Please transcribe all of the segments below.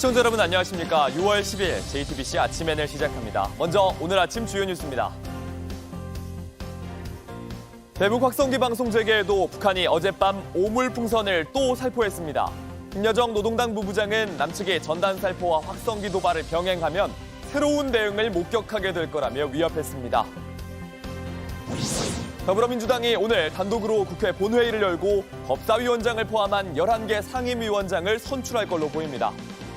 시청자 여러분 안녕하십니까. 6월 10일 JTBC 아침 N을 시작합니다. 먼저 오늘 아침 주요 뉴스입니다. 대북 확성기 방송 재개에도 북한이 어젯밤 오물풍선을 또 살포했습니다. 김여정 노동당 부부장은 남측이 전단 살포와 확성기 도발을 병행하면 새로운 대응을 목격하게 될 거라며 위협했습니다. 더불어민주당이 오늘 단독으로 국회 본회의를 열고 법사위원장을 포함한 11개 상임위원장을 선출할 걸로 보입니다.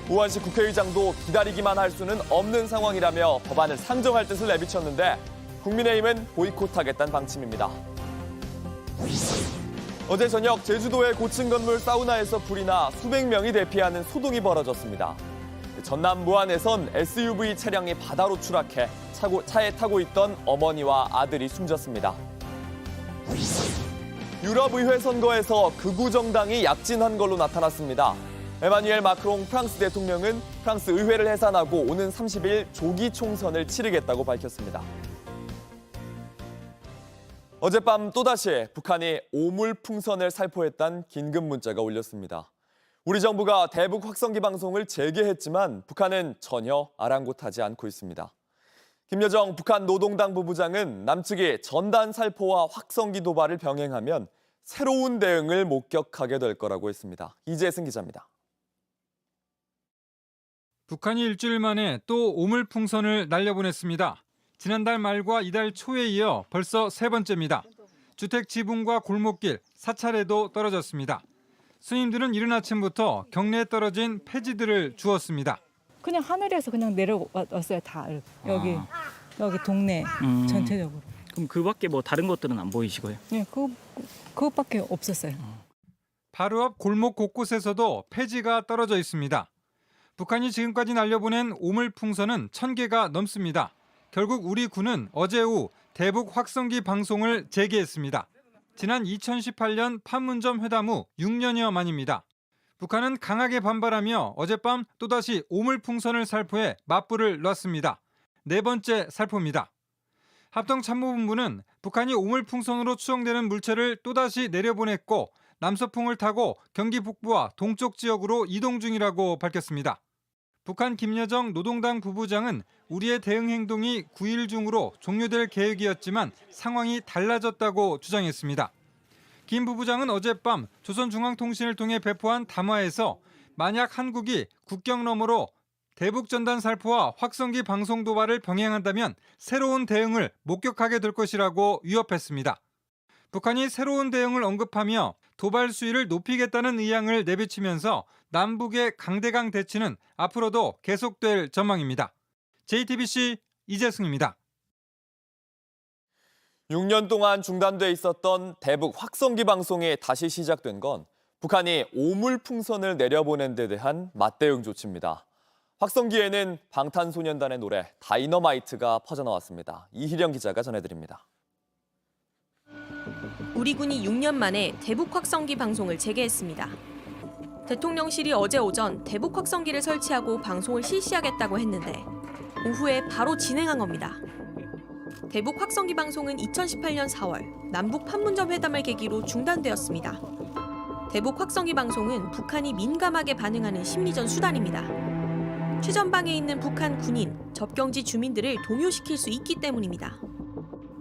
우원식 국회의장도 기다리기만 할 수는 없는 상황이라며 법안을 상정할 뜻을 내비쳤는데 국민의힘은 보이콧하겠다는 방침입니다. 어제 저녁 제주도의 고층 건물 사우나에서 불이 나 수백 명이 대피하는 소동이 벌어졌습니다. 전남 무안에선 SUV 차량이 바다로 추락해 차에 타고 있던 어머니와 아들이 숨졌습니다. 유럽의회 선거에서 극우 정당이 약진한 걸로 나타났습니다. 에마뉘엘 마크롱 프랑스 대통령은 프랑스 의회를 해산하고 오는 30일 조기 총선을 치르겠다고 밝혔습니다. 어젯밤 또다시 북한이 오물풍선을 살포했다는 긴급 문자가 울렸습니다. 우리 정부가 대북 확성기 방송을 재개했지만 북한은 전혀 아랑곳하지 않고 있습니다. 김여정 북한 노동당 부부장은 남측이 전단 살포와 확성기 도발을 병행하면 새로운 대응을 목격하게 될 거라고 했습니다. 이재승 기자입니다. 북한이 일주일 만에 또 오물풍선을 날려보냈습니다. 지난달 말과 이달 초에 이어 벌써 세 번째입니다. 주택 지붕과 골목길, 사찰에도 떨어졌습니다. 스님들은 이른 아침부터 경내에 떨어진 폐지들을 주웠습니다. 그냥 하늘에서 그냥 내려왔어요. 다 여기 동네 전체적으로. 그럼 그 밖에 뭐 다른 것들은 안 보이시고요? 네, 그것밖에 없었어요. 바로 앞 골목 곳곳에서도 폐지가 떨어져 있습니다. 북한이 지금까지 날려보낸 오물풍선은 1000개가 넘습니다. 결국 우리 군은 어제 오후 대북 확성기 방송을 재개했습니다. 지난 2018년 판문점 회담 후 6년여 만입니다. 북한은 강하게 반발하며 어젯밤 또다시 오물풍선을 살포해 맞불을 놨습니다. 네 번째 살포입니다. 합동참모본부는 북한이 오물풍선으로 추정되는 물체를 또다시 내려보냈고 남서풍을 타고 경기 북부와 동쪽 지역으로 이동 중이라고 밝혔습니다. 북한 김여정 노동당 부부장은 우리의 대응 행동이 9일 중으로 종료될 계획이었지만 상황이 달라졌다고 주장했습니다. 김 부부장은 어젯밤 조선중앙통신을 통해 배포한 담화에서 만약 한국이 국경 너머로 대북 전단 살포와 확성기 방송 도발을 병행한다면 새로운 대응을 목격하게 될 것이라고 위협했습니다. 북한이 새로운 대응을 언급하며 도발 수위를 높이겠다는 의향을 내비치면서 남북의 강대강 대치는 앞으로도 계속될 전망입니다. JTBC 이재승입니다. 6년 동안 중단돼 있었던 대북 확성기 방송이 다시 시작된 건 북한이 오물풍선을 내려보낸 데 대한 맞대응 조치입니다. 확성기에는 방탄소년단의 노래 다이너마이트가 퍼져나왔습니다. 이희령 기자가 전해드립니다. 우리 군이 6년 만에 대북 확성기 방송을 재개했습니다. 대통령실이 어제 오전 대북 확성기를 설치하고 방송을 실시하겠다고 했는데 오후에 바로 진행한 겁니다. 대북 확성기 방송은 2018년 4월 남북 판문점 회담을 계기로 중단되었습니다. 대북 확성기 방송은 북한이 민감하게 반응하는 심리전 수단입니다. 최전방에 있는 북한 군인, 접경지 주민들을 동요시킬 수 있기 때문입니다.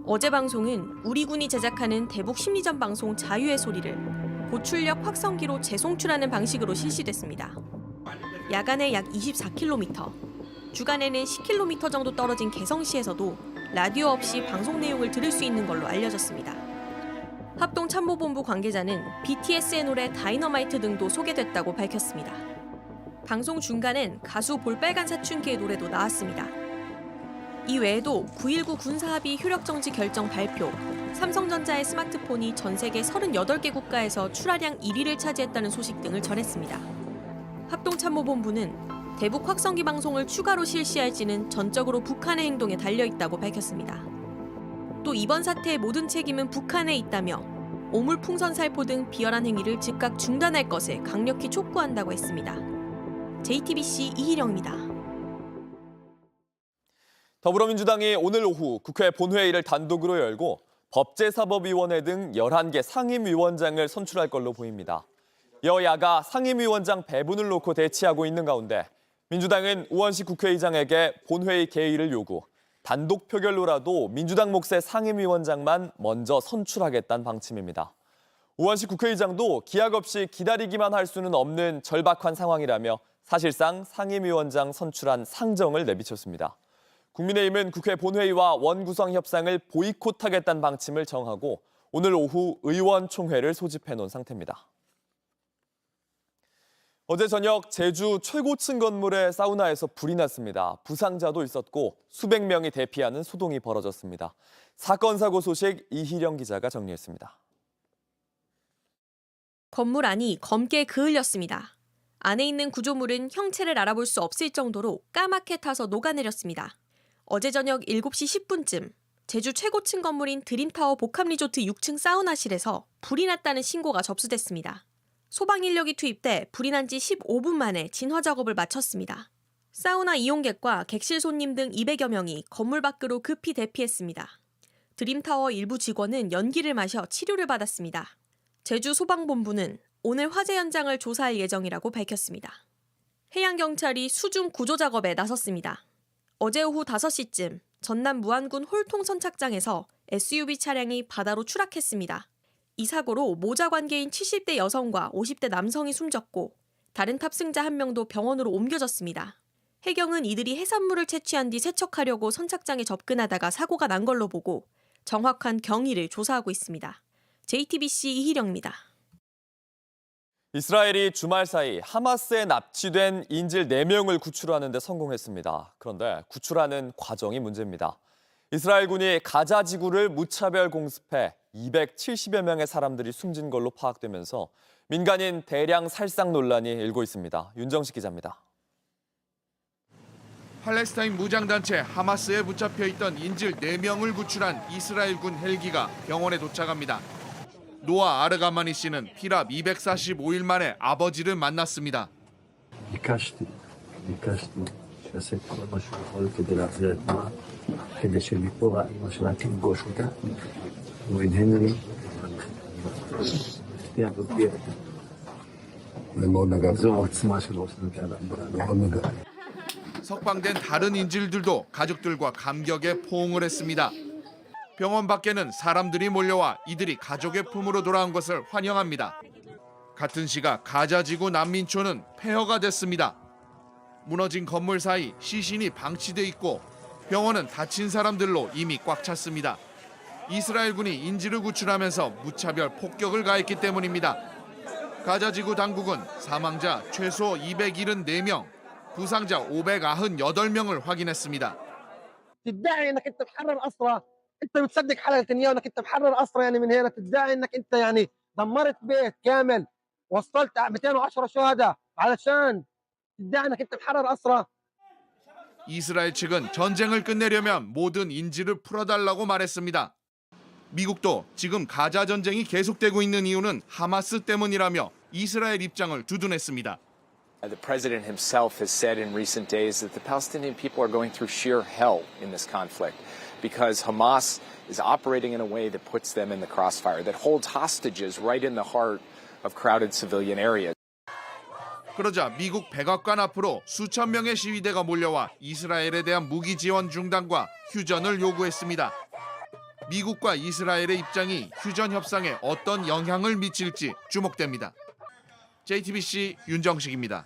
어제 방송은 우리 군이 제작하는 대북 심리전 방송 자유의 소리를 고출력 확성기로 재송출하는 방식으로 실시됐습니다. 야간에 약 24km, 주간에는 10km 정도 떨어진 개성시에서도 라디오 없이 방송 내용을 들을 수 있는 걸로 알려졌습니다. 합동참모본부 관계자는 BTS의 노래 다이너마이트 등도 소개됐다고 밝혔습니다. 방송 중간엔 가수 볼빨간 사춘기의 노래도 나왔습니다. 이 외에도 9.19 군사합의 효력정지 결정 발표, 삼성전자의 스마트폰이 전 세계 38개 국가에서 출하량 1위를 차지했다는 소식 등을 전했습니다. 합동참모본부는 대북 확성기 방송을 추가로 실시할지는 전적으로 북한의 행동에 달려있다고 밝혔습니다. 또 이번 사태의 모든 책임은 북한에 있다며 오물풍선 살포 등 비열한 행위를 즉각 중단할 것을 강력히 촉구한다고 했습니다. JTBC 이희령입니다. 더불어민주당이 오늘 오후 국회 본회의를 단독으로 열고 법제사법위원회 등 11개 상임위원장을 선출할 걸로 보입니다. 여야가 상임위원장 배분을 놓고 대치하고 있는 가운데 민주당은 우원식 국회의장에게 본회의 개의를 요구, 단독 표결로라도 민주당 몫의 상임위원장만 먼저 선출하겠다는 방침입니다. 우원식 국회의장도 기약 없이 기다리기만 할 수는 없는 절박한 상황이라며 사실상 상임위원장 선출안 상정을 내비쳤습니다. 국민의힘은 국회 본회의와 원구성 협상을 보이콧하겠다는 방침을 정하고 오늘 오후 의원총회를 소집해놓은 상태입니다. 어제 저녁 제주 최고층 건물의 사우나에서 불이 났습니다. 부상자도 있었고 수백 명이 대피하는 소동이 벌어졌습니다. 사건 사고 소식 이희령 기자가 정리했습니다. 건물 안이 검게 그을렸습니다. 안에 있는 구조물은 형체를 알아볼 수 없을 정도로 까맣게 타서 녹아내렸습니다. 어제 저녁 7시 10분쯤 제주 최고층 건물인 드림타워 복합리조트 6층 사우나실에서 불이 났다는 신고가 접수됐습니다. 소방 인력이 투입돼 불이 난 지 15분 만에 진화 작업을 마쳤습니다. 사우나 이용객과 객실 손님 등 200여 명이 건물 밖으로 급히 대피했습니다. 드림타워 일부 직원은 연기를 마셔 치료를 받았습니다. 제주 소방본부는 오늘 화재 현장을 조사할 예정이라고 밝혔습니다. 해양경찰이 수중 구조 작업에 나섰습니다. 어제 오후 5시쯤 전남 무안군 홀통 선착장에서 SUV 차량이 바다로 추락했습니다. 이 사고로 모자 관계인 70대 여성과 50대 남성이 숨졌고 다른 탑승자 1명도 병원으로 옮겨졌습니다. 해경은 이들이 해산물을 채취한 뒤 세척하려고 선착장에 접근하다가 사고가 난 걸로 보고 정확한 경위를 조사하고 있습니다. JTBC 이희령입니다. 이스라엘이 주말 사이 하마스에 납치된 인질 4명을 구출하는 데 성공했습니다. 그런데 구출하는 과정이 문제입니다. 이스라엘군이 가자 지구를 무차별 공습해 270여 명의 사람들이 숨진 걸로 파악되면서 민간인 대량 살상 논란이 일고 있습니다. 윤정식 기자입니다. 팔레스타인 무장단체 하마스에 붙잡혀 있던 인질 4명을 구출한 이스라엘군 헬기가 병원에 도착합니다. 노아 아르가마니 씨는 피랍 245일 만에 아버지를 만났습니다. ביקשתי שיעשה כל מה שהוא יכול כדי להחזיר את נועה, כדי שמפה האמא שלה תפגוש אותה, הוא הנהן לי, שתהיה בבית. זו העוצמה של ראש הממשלה. 석방된 다른 인질들도 가족들과 감격에 포옹을 했습니다. 병원 밖에는 사람들이 몰려와 이들이 가족의 품으로 돌아온 것을 환영합니다. 같은 시각 가자지구 난민촌은 폐허가 됐습니다. 무너진 건물 사이 시신이 방치돼 있고 병원은 다친 사람들로 이미 꽉 찼습니다. 이스라엘군이 인질을 구출하면서 무차별 폭격을 가했기 때문입니다. 가자지구 당국은 사망자 최소 274명, 부상자 598명을 확인했습니다. تدعي انك انت محرر اسرى، انت بتصدق حلقه نتنياهو انك انت محرر اسرى، يعني من هنا تدعي انك انت يعني دمرت بيت كامل، وصلت 210 شهداء علشان تدعي انك انت محرر اسرى. 이스라엘 측은 전쟁을 끝내려면 모든 인질을 풀어달라고 말했습니다. 미국도 지금 가자 전쟁이 계속되고 있는 이유는 하마스 때문이라며 이스라엘 입장을 두둔했습니다. The president himself has said in recent days that the Palestinian people are going through sheer hell in this conflict because Hamas is operating in a way that puts them in the crossfire, that holds hostages right in the heart of crowded civilian areas. 그러자 미국 백악관 앞으로 수천 명의 시위대가 몰려와 이스라엘에 대한 무기 지원 중단과 휴전을 요구했습니다. 미국과 이스라엘의 입장이 휴전 협상에 어떤 영향을 미칠지 주목됩니다. JTBC 윤정식입니다.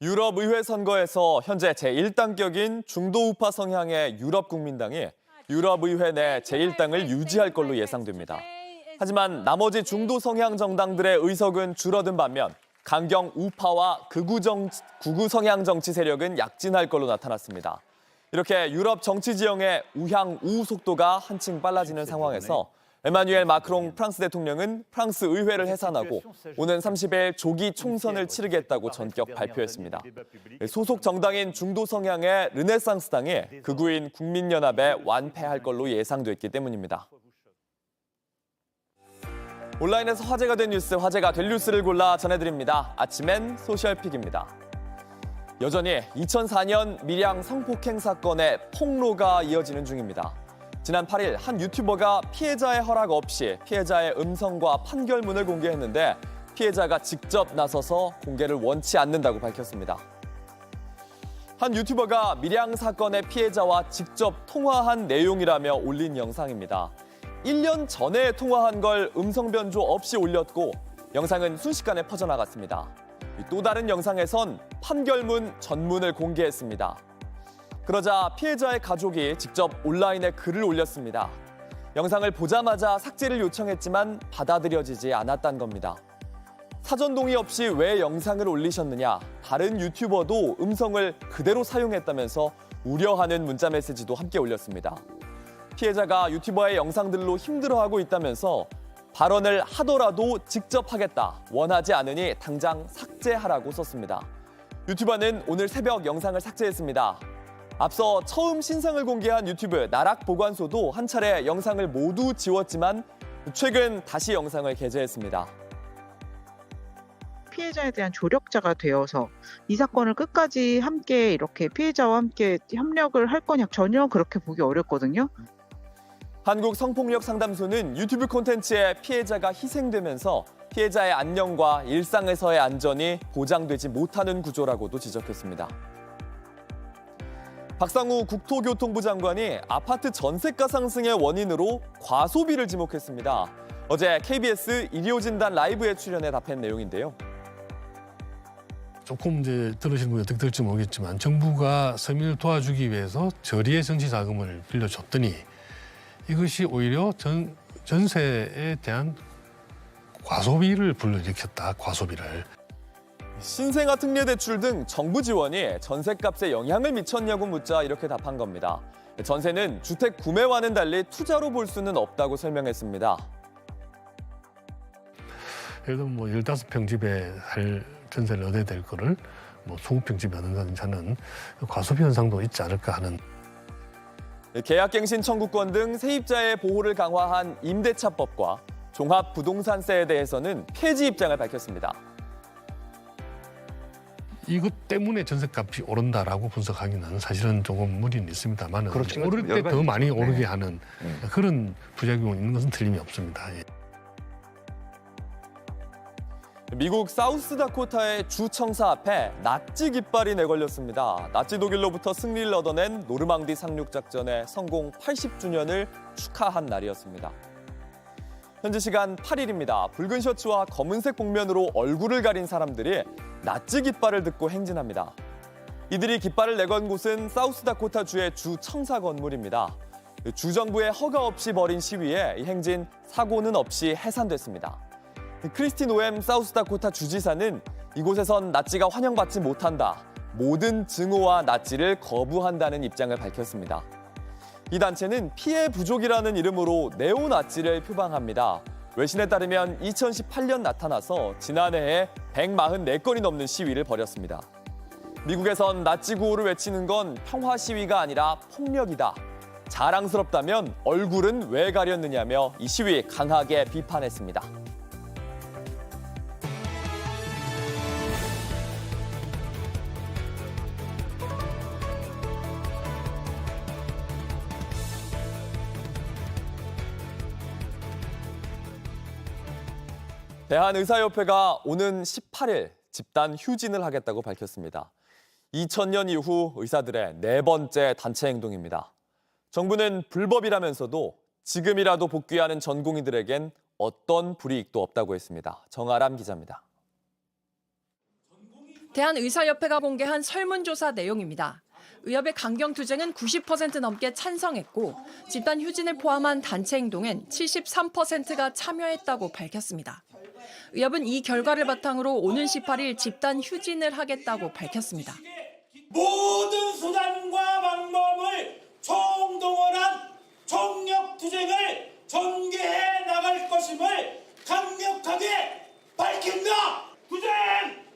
유럽 의회 선거에서 현재 제1당격인 중도 우파 성향의 유럽국민당이 유럽 의회 내 제1당을 유지할 걸로 예상됩니다. 하지만 나머지 중도 성향 정당들의 의석은 줄어든 반면 강경 우파와 극우 성향 정치 세력은 약진할 걸로 나타났습니다. 이렇게 유럽 정치 지형의 우향우 속도가 한층 빨라지는 상황에서 에마뉴엘 마크롱 프랑스 대통령은 프랑스 의회를 해산하고 오는 30일 조기 총선을 치르겠다고 전격 발표했습니다. 소속 정당인 중도 성향의 르네상스당이 극우인 국민연합에 완패할 걸로 예상됐기 때문입니다. 온라인에서 화제가 된 뉴스, 화제가 될 뉴스를 골라 전해드립니다. 아침엔 소셜픽입니다. 여전히 2004년 밀양 성폭행 사건의 폭로가 이어지는 중입니다. 지난 8일 한 유튜버가 피해자의 허락 없이 피해자의 음성과 판결문을 공개했는데 피해자가 직접 나서서 공개를 원치 않는다고 밝혔습니다. 한 유튜버가 밀양 사건의 피해자와 직접 통화한 내용이라며 올린 영상입니다. 1년 전에 통화한 걸 음성 변조 없이 올렸고 영상은 순식간에 퍼져나갔습니다. 또 다른 영상에선 판결문 전문을 공개했습니다. 그러자 피해자의 가족이 직접 온라인에 글을 올렸습니다. 영상을 보자마자 삭제를 요청했지만 받아들여지지 않았다는 겁니다. 사전 동의 없이 왜 영상을 올리셨느냐, 다른 유튜버도 음성을 그대로 사용했다면서 우려하는 문자 메시지도 함께 올렸습니다. 피해자가 유튜버의 영상들로 힘들어하고 있다면서 발언을 하더라도 직접 하겠다, 원하지 않으니 당장 삭제하라고 썼습니다. 유튜버는 오늘 새벽 영상을 삭제했습니다. 앞서 처음 신상을 공개한 유튜브 나락보관소도 한 차례 영상을 모두 지웠지만 최근 다시 영상을 게재했습니다. 피해자에 대한 조력자가 되어서 이 사건을 끝까지 함께 이렇게 피해자와 함께 협력을 할 거냐 전혀 그렇게 보기 어렵거든요. 한국성폭력상담소는 유튜브 콘텐츠에 피해자가 희생되면서 피해자의 안녕과 일상에서의 안전이 보장되지 못하는 구조라고도 지적했습니다. 박상우 국토교통부 장관이 아파트 전세가 상승의 원인으로 과소비를 지목했습니다. 어제 KBS 일요진단 라이브에 출연해 답한 내용인데요. 조금 이제 들으시는 분이 어떻게 들을지 모르겠지만 정부가 서민을 도와주기 위해서 저리의 정치 자금을 빌려줬더니 이것이 오히려 전세에 대한 과소비를 불러일으켰다. 과소비를. 신생아 특례 대출 등 정부 지원이 전셋값에 영향을 미쳤냐고 묻자 이렇게 답한 겁니다. 전세는 주택 구매와는 달리 투자로 볼 수는 없다고 설명했습니다. 예를 들면 뭐 15평 집에 살 전세를 얻어야 될 거를 뭐 20평 집에 얻는다든지 하는 과소비 현상도 있지 않을까 하는. 계약갱신 청구권 등 세입자의 보호를 강화한 임대차법과 종합부동산세에 대해서는 폐지 입장을 밝혔습니다. 이것 때문에 전셋값이 오른다라고 분석하기는 사실은 조금 무리는 있습니다만 그렇죠. 오를 때 더 많이 네. 오르게 하는 그런 부작용이 있는 것은 틀림이 없습니다. 예. 미국 사우스다코타의 주 청사 앞에 나치 깃발이 내걸렸습니다. 나치 독일로부터 승리를 얻어낸 노르망디 상륙 작전의 성공 80주년을 축하한 날이었습니다. 현지 시간 8일입니다. 붉은 셔츠와 검은색 복면으로 얼굴을 가린 사람들이 나치 깃발을 듣고 행진합니다. 이들이 깃발을 내건 곳은 사우스다코타주의 주 청사 건물입니다. 주 정부의 허가 없이 벌인 시위에 이 행진 사고는 없이 해산됐습니다. 크리스티 노엠 사우스다코타 주지사는 이곳에선 나치가 환영받지 못한다. 모든 증오와 나치를 거부한다는 입장을 밝혔습니다. 이 단체는 피해 부족이라는 이름으로 네오나치를 표방합니다. 외신에 따르면 2018년 나타나서 지난해에 144건이 넘는 시위를 벌였습니다. 미국에선 나치 구호를 외치는 건 평화 시위가 아니라 폭력이다. 자랑스럽다면 얼굴은 왜 가렸느냐며 이 시위 강하게 비판했습니다. 대한의사협회가 오는 18일 집단 휴진을 하겠다고 밝혔습니다. 2000년 이후 의사들의 네 번째 단체 행동입니다. 정부는 불법이라면서도 지금이라도 복귀하는 전공의들에겐 어떤 불이익도 없다고 했습니다. 정아람 기자입니다. 대한의사협회가 공개한 설문조사 내용입니다. 의협의 강경 투쟁은 90% 넘게 찬성했고 집단 휴진을 포함한 단체 행동엔 73%가 참여했다고 밝혔습니다. 의협은 이 결과를 바탕으로 오는 18일 집단 휴진을 하겠다고 밝혔습니다. 모든 수단과 방법을 총동원한 총력 투쟁을 전개해 나갈 것임을 강력하게 밝힌다. 투쟁!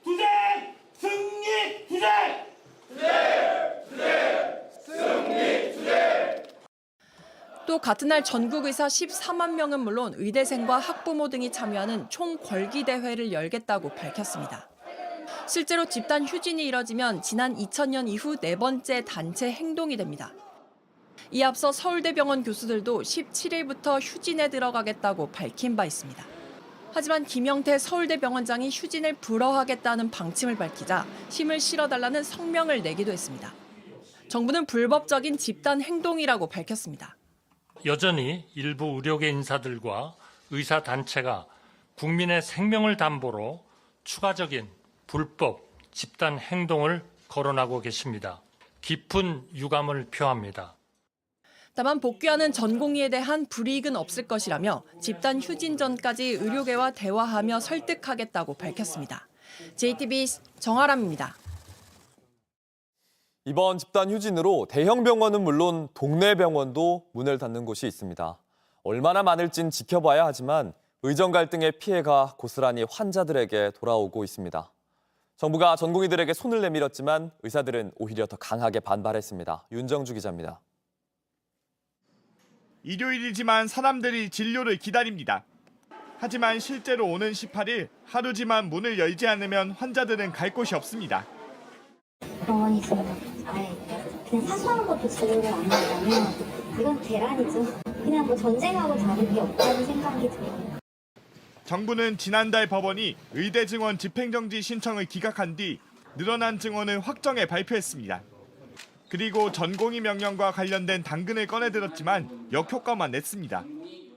투쟁! 승리! 투쟁! 또 같은 날 전국 의사 14만 명은 물론 의대생과 학부모 등이 참여하는 총궐기 대회를 열겠다고 밝혔습니다. 실제로 집단 휴진이 이뤄지면 지난 2000년 이후 네 번째 단체 행동이 됩니다. 이 앞서 서울대병원 교수들도 17일부터 휴진에 들어가겠다고 밝힌 바 있습니다. 하지만 김영태 서울대병원장이 휴진을 불허하겠다는 방침을 밝히자 힘을 실어달라는 성명을 내기도 했습니다. 정부는 불법적인 집단 행동이라고 밝혔습니다. 여전히 일부 의료계 인사들과 의사단체가 국민의 생명을 담보로 추가적인 불법 집단 행동을 거론하고 계십니다. 깊은 유감을 표합니다. 다만 복귀하는 전공의에 대한 불이익은 없을 것이라며 집단 휴진 전까지 의료계와 대화하며 설득하겠다고 밝혔습니다. JTBC 정아람입니다. 이번 집단 휴진으로 대형 병원은 물론 동네 병원도 문을 닫는 곳이 있습니다. 얼마나 많을진 지켜봐야 하지만 의정 갈등의 피해가 고스란히 환자들에게 돌아오고 있습니다. 정부가 전공의들에게 손을 내밀었지만 의사들은 오히려 더 강하게 반발했습니다. 윤정주 기자입니다. 일요일이지만 사람들이 진료를 기다립니다. 하지만 실제로 오는 18일 하루지만 문을 열지 않으면 환자들은 갈 곳이 없습니다. 병원이 지금 그냥 사소한 것도 진료를 안 한다면 이건 대란이죠. 그냥 뭐 전쟁하고 다른 게 없다는 생각이 들어요. 정부는 지난달 법원이 의대 증원 집행정지 신청을 기각한 뒤 늘어난 증원을 확정해 발표했습니다. 그리고 전공의 명령과 관련된 당근을 꺼내들었지만 역효과만 냈습니다.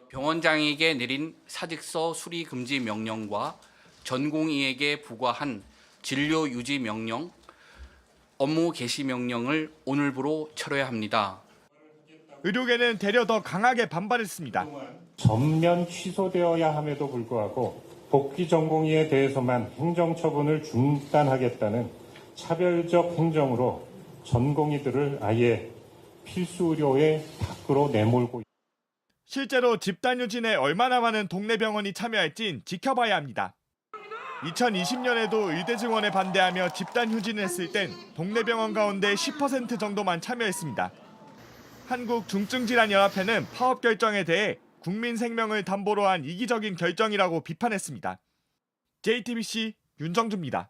병원장에게 내린 사직서 수리 금지 명령과 전공의에게 부과한 진료 유지 명령, 업무 개시 명령을 오늘부로 철회해야 합니다. 의료계는 되려 더 강하게 반발했습니다. 전면 취소되어야 함에도 불구하고 복귀 전공의에 대해서만 행정처분을 중단하겠다는 차별적 행정으로 전공의들을 아예 필수 의료의 밖으로 내몰고 있습니다. 실제로 집단 휴진에 얼마나 많은 동네 병원이 참여할진 지켜봐야 합니다. 2020년에도 의대 증원에 반대하며 집단 휴진을 했을 땐 동네 병원 가운데 10% 정도만 참여했습니다. 한국중증질환연합회는 파업 결정에 대해 국민 생명을 담보로 한 이기적인 결정이라고 비판했습니다. JTBC 윤정주입니다.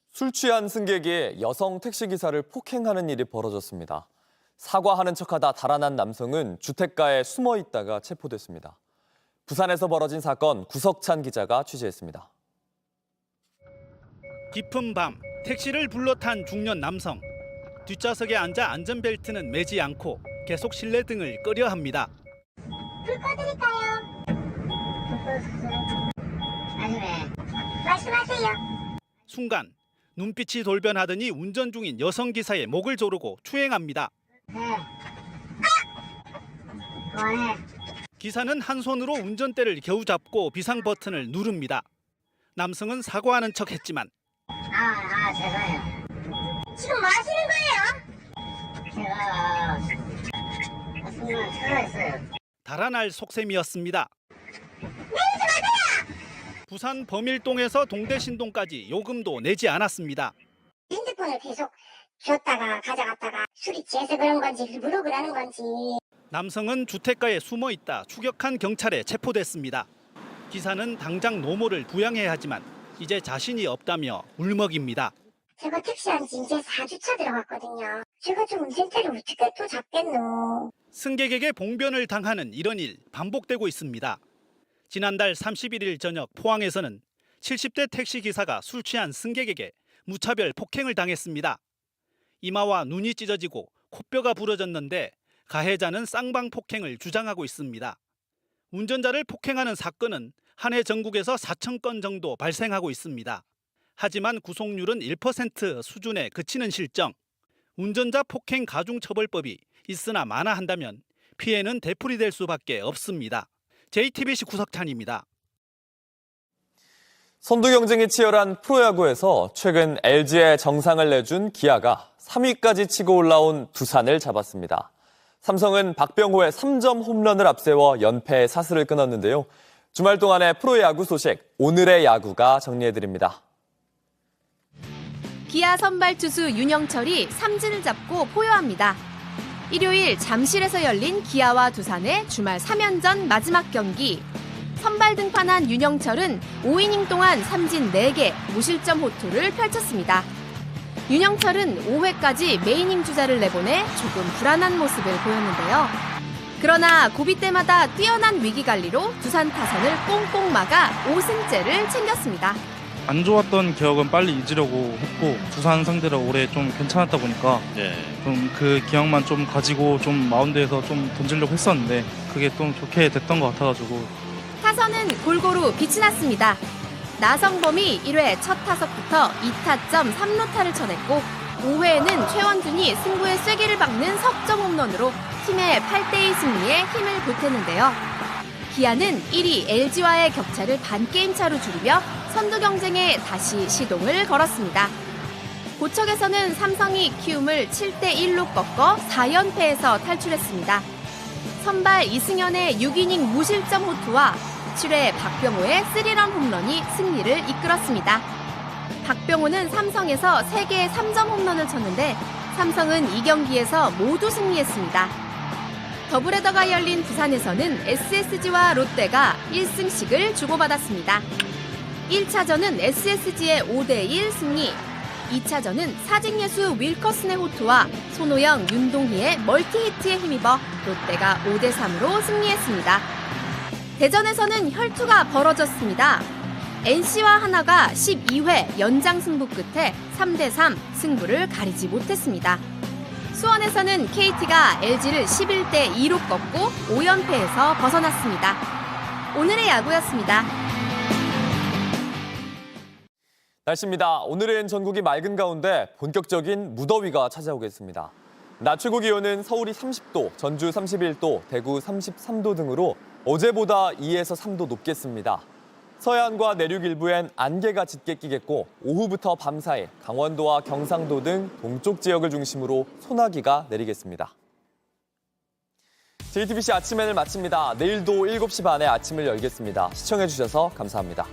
술 취한 승객이 여성 택시기사를 폭행하는 일이 벌어졌습니다. 사과하는 척하다 달아난 남성은 주택가에 숨어 있다가 체포됐습니다. 부산에서 벌어진 사건 구석찬 기자가 취재했습니다. 깊은 밤 택시를 불러 탄 중년 남성. 뒷좌석에 앉아 안전벨트는 매지 않고 계속 실내등을 끄려 합니다. 불 꺼드릴까요? 네. 말씀하세요. 순간 눈빛이 돌변하더니 운전 중인 여성 기사의 목을 조르고 추행합니다. 기사는 한 손으로 운전대를 겨우 잡고 비상 버튼을 누릅니다. 남성은 사과하는 척했지만 제가요. 지금 뭐 하시는 거예요? 제가 순간 차가했어요. 달아날 속셈이었습니다. 부산 범일동에서 동대신동까지 요금도 내지 않았습니다. 핸드폰을 계속 줬다가 가져갔다가 술이 취해서 그런 건지 일부러 그러는 건지. 남성은 주택가에 숨어 있다 추격한 경찰에 체포됐습니다. 기사는 당장 노모를 부양해야 하지만 이제 자신이 없다며 울먹입니다. 제가 택시한 지 이제 4주차 들어갔거든요. 제가 좀 운전대를 어떻게 또 잡겠노. 승객에게 봉변을 당하는 이런 일 반복되고 있습니다. 지난달 31일 저녁 포항에서는 70대 택시 기사가 술 취한 승객에게 무차별 폭행을 당했습니다. 이마와 눈이 찢어지고 코뼈가 부러졌는데 가해자는 쌍방 폭행을 주장하고 있습니다. 운전자를 폭행하는 사건은 한 해 전국에서 4,000건 정도 발생하고 있습니다. 하지만 구속률은 1% 수준에 그치는 실정. 운전자 폭행 가중처벌법이 있으나 마나한다면 피해는 되풀이될 수밖에 없습니다. JTBC 구석찬입니다. 선두 경쟁이 치열한 프로야구에서 최근 LG에 정상을 내준 기아가 3위까지 치고 올라온 두산을 잡았습니다. 삼성은 박병호의 3점 홈런을 앞세워 연패의 사슬을 끊었는데요. 주말 동안의 프로야구 소식, 오늘의 야구가 정리해드립니다. 기아 선발 투수 윤영철이 삼진을 잡고 포효합니다. 일요일 잠실에서 열린 기아와 두산의 주말 3연전 마지막 경기. 선발 등판한 윤영철은 5이닝 동안 삼진 4개, 무실점 호투를 펼쳤습니다. 윤영철은 5회까지 메이닝 주자를 내보내 조금 불안한 모습을 보였는데요. 그러나 고비 때마다 뛰어난 위기 관리로 두산 타선을 꽁꽁 막아 5승째를 챙겼습니다. 안 좋았던 기억은 빨리 잊으려고 했고 두산 상대로 올해 좀 괜찮았다 보니까 좀 그 기억만 좀 가지고 좀 마운드에서 좀 던지려고 했었는데 그게 좀 좋게 됐던 것 같아가지고 타선은 골고루 빛이 났습니다. 나성범이 1회 첫 타석부터 2타점 3루타를 쳐냈고 5회에는 최원준이 승부의 쐐기를 박는 석점 홈런으로 팀의 8대2 승리에 힘을 보탰는데요. 기아는 1위 LG와의 격차를 반게임 차로 줄이며 선두 경쟁에 다시 시동을 걸었습니다. 고척에서는 삼성이 키움을 7대1로 꺾어 4연패에서 탈출했습니다. 선발 이승현의 6이닝 무실점 호투와 7회 박병호의 3런 홈런이 승리를 이끌었습니다. 박병호는 삼성에서 3개의 3점 홈런을 쳤는데 삼성은 이 경기에서 모두 승리했습니다. 더블헤더가 열린 부산에서는 SSG와 롯데가 1승씩을 주고받았습니다. 1차전은 SSG의 5대1 승리, 2차전은 사직예수 윌커슨의 호투와 손호영, 윤동희의 멀티히트에 힘입어 롯데가 5대3으로 승리했습니다. 대전에서는 혈투가 벌어졌습니다. NC와 하나가 12회 연장 승부 끝에 3대3 승부를 가리지 못했습니다. 수원에서는 KT가 LG를 11대2로 꺾고 5연패에서 벗어났습니다. 오늘의 야구였습니다. 날씨입니다. 오늘은 전국이 맑은 가운데 본격적인 무더위가 찾아오겠습니다. 낮 최고 기온은 서울이 30도, 전주 31도, 대구 33도 등으로 어제보다 2에서 3도 높겠습니다. 서해안과 내륙 일부엔 안개가 짙게 끼겠고 오후부터 밤사이 강원도와 경상도 등 동쪽 지역을 중심으로 소나기가 내리겠습니다. JTBC 아침엔을 마칩니다. 내일도 7시 반에 아침을 열겠습니다. 시청해주셔서 감사합니다.